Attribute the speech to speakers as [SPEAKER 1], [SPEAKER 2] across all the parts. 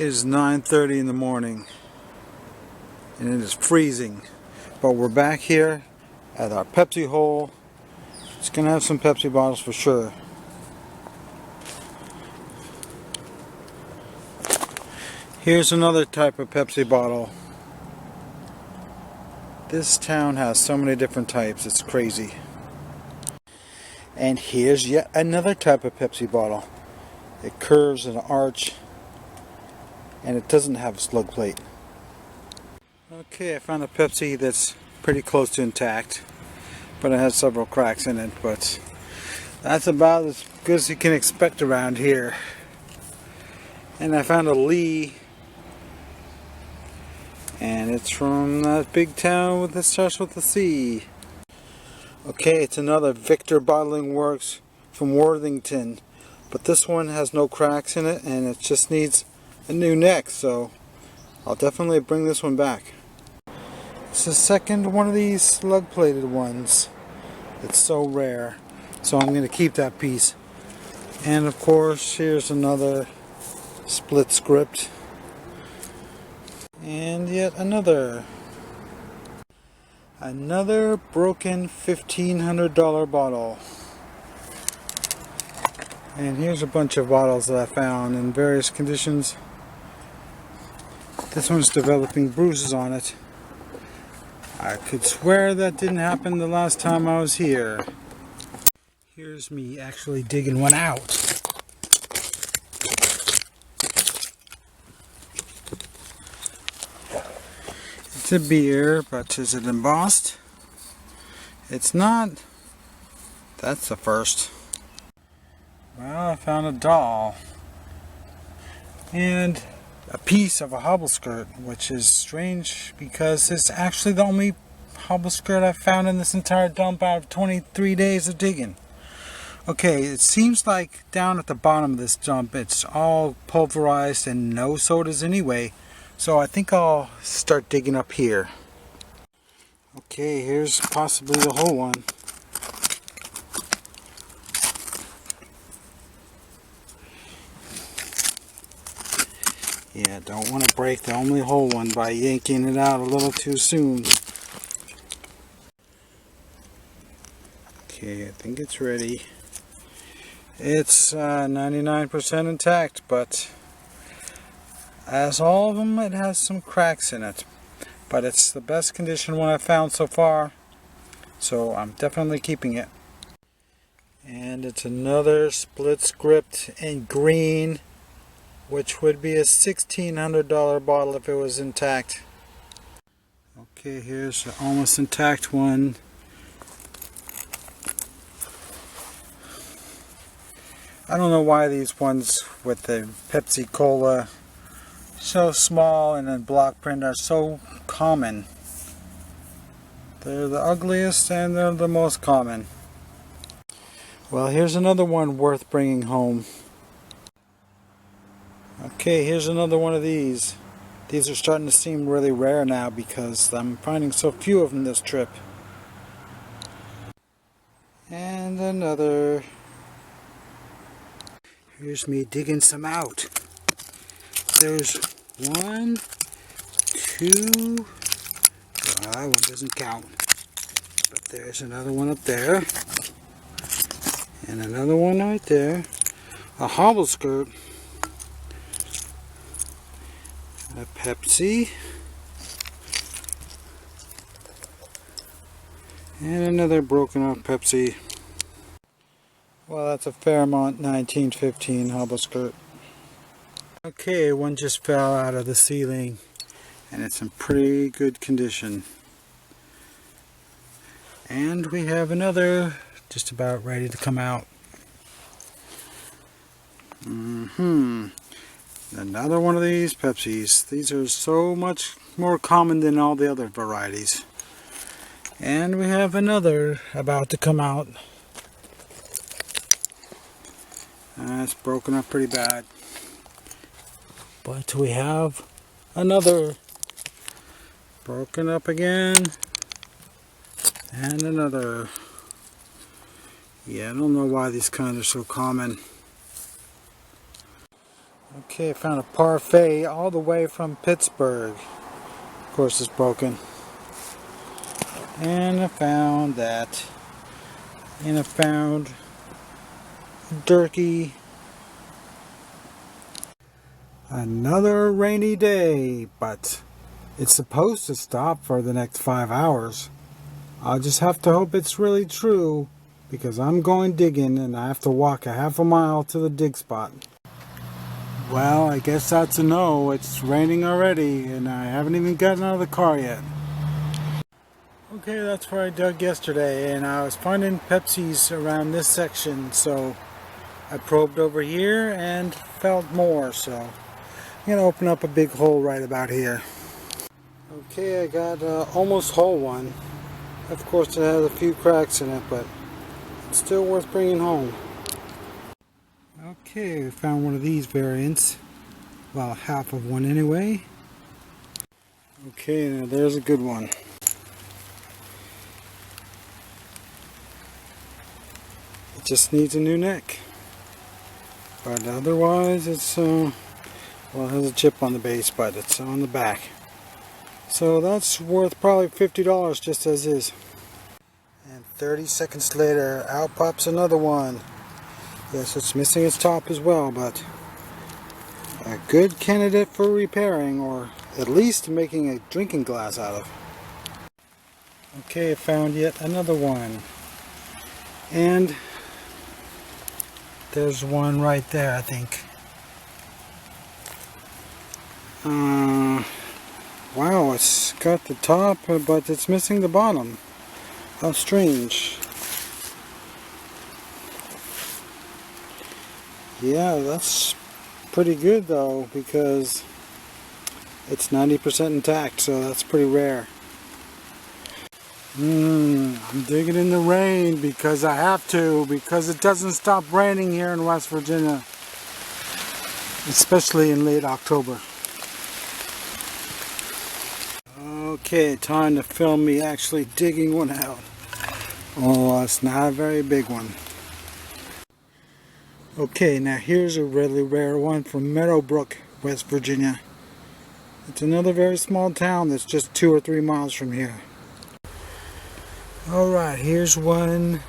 [SPEAKER 1] It is 9:30 in the morning and it is freezing, but we're back here at our Pepsi hole. It's gonna have some Pepsi bottles for sure. Here's another type of Pepsi bottle. This town has so many different types, it's crazy. And here's yet another type of Pepsi bottle. It curves in an arch and it doesn't have a slug plate. Okay, I found a Pepsi that's pretty close to intact, but it has several cracks in it, but that's about as good as you can expect around here. And I found a Lee, and it's from that big town that starts with a C. Okay, it's another Victor Bottling Works from Worthington, but this one has no cracks in it and it just needs a new neck, so I'll definitely bring this one back. It's the second one of these slug plated ones. It's so rare, so I'm going to keep that piece. And of course, here's another split script, and yet another broken $1,500 bottle. And here's a bunch of bottles that I found in various conditions. This one's developing bruises on it. I could swear that didn't happen the last time I was here. Here's me actually digging one out. It's a beer, but is it embossed? It's not. That's the first. Well, I found a doll and a piece of a hobble skirt, which is strange because it's actually the only hobble skirt I've found in this entire dump out of 23 days of digging. Okay, it seems like down at the bottom of this dump it's all pulverized and no sodas anyway, so I think I'll start digging up here. Okay, here's possibly the whole one. Yeah, don't want to break the only whole one by yanking it out a little too soon. Okay, I think it's ready. It's 99% intact, but as all of them, it has some cracks in it. But it's the best condition one I've found so far, so I'm definitely keeping it. And it's another split script in green, which would be a $1,600 bottle if it was intact. Okay, here's an almost intact one. I don't know why these ones with the Pepsi Cola so small and in block print are so common. They're the ugliest and they're the most common. Well, here's another one worth bringing home. Okay, here's another one of these. These are starting to seem really rare now because I'm finding so few of them this trip. And another. Here's me digging some out. There's one, two, well, that one doesn't count. But there's another one up there. And another one right there. A hobble skirt. A Pepsi, and another broken up Pepsi. Well, that's a Fairmont 1915 hobble skirt. Okay, one just fell out of the ceiling and it's in pretty good condition. And we have another just about ready to come out. Another one of these Pepsis. These are so much more common than all the other varieties. And we have another about to come out. It's broken up pretty bad. But we have another broken up again. And another. Yeah, I don't know why these kinds are so common. Okay. Okay, I found a parfait all the way from Pittsburgh. Of course, it's broken. And I found that. And I found Durkee. Another rainy day, but it's supposed to stop for the next 5 hours. I'll just have to hope it's really true, because I'm going digging and I have to walk a half a mile to the dig spot. Well, I guess that's a no. It's raining already and I haven't even gotten out of the car yet. Okay, that's where I dug yesterday, and I was finding Pepsis around this section, so I probed over here and found more, so I'm going to open up a big hole right about here. Okay, I got almost whole one. Of course it has a few cracks in it, but it's still worth bringing home. Okay, I found one of these variants. Well, half of one anyway. Okay, now there's a good one. It just needs a new neck. But otherwise it's, well, it has a chip on the base, but it's on the back. So that's worth probably $50 just as is. And 30 seconds later, out pops another one. Yes, it's missing its top as well, but a good candidate for repairing, or at least making a drinking glass out of. Okay, I found yet another one. And there's one right there, I think. Wow, it's got the top, but it's missing the bottom. How strange. Yeah, that's pretty good though, because it's 90% intact, so that's pretty rare. I'm digging in the rain because I have to, because it doesn't stop raining here in West Virginia, especially in late October. Okay, time to film me actually digging one out. Oh, it's not a very big one. Okay, now here's a really rare one from Meadowbrook, West Virginia. It's another very small town that's just 2 or 3 miles from here. Alright, here's one.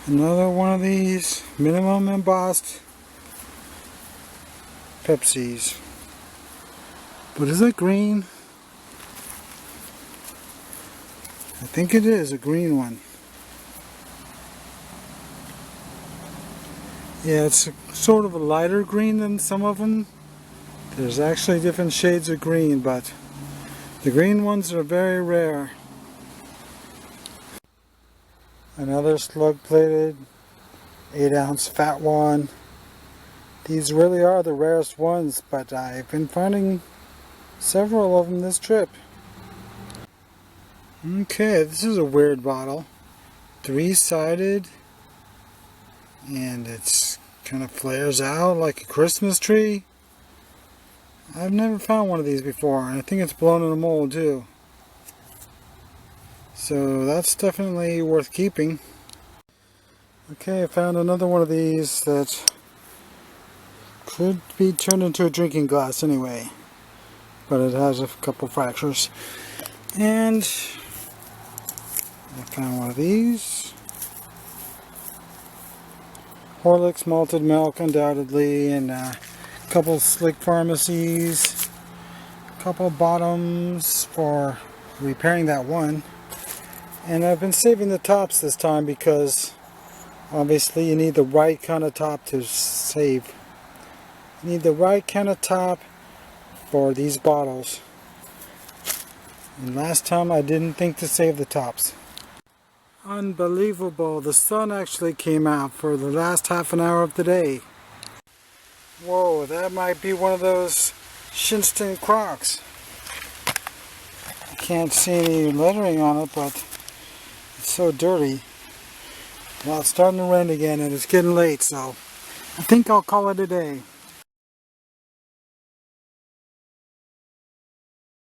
[SPEAKER 1] Another one of these minimum embossed Pepsis. But is it green? I think it is a green one. Yeah, it's sort of a lighter green than some of them. There's actually different shades of green, but the green ones are very rare. Another slug-plated 8-ounce fat one. These really are the rarest ones, but I've been finding several of them this trip. Okay, this is a weird bottle. 3-sided, and it's kind of flares out like a Christmas tree. I've never found one of these before, and I think it's blown in a mold too. So that's definitely worth keeping. Okay, I found another one of these that could be turned into a drinking glass anyway, but it has a couple fractures. And I found one of these. Horlicks malted milk, undoubtedly, and a couple Slick Pharmacies, a couple bottoms for repairing that one. And I've been saving the tops this time because obviously you need the right kind of top to save. You need the right kind of top for these bottles. And last time I didn't think to save the tops. Unbelievable, the sun actually came out for the last half an hour of the day. Whoa, that might be one of those Shinnston Crocs. I can't see any lettering on it, but it's so dirty. Well, it's starting to rain again and it's getting late, so I think I'll call it a day.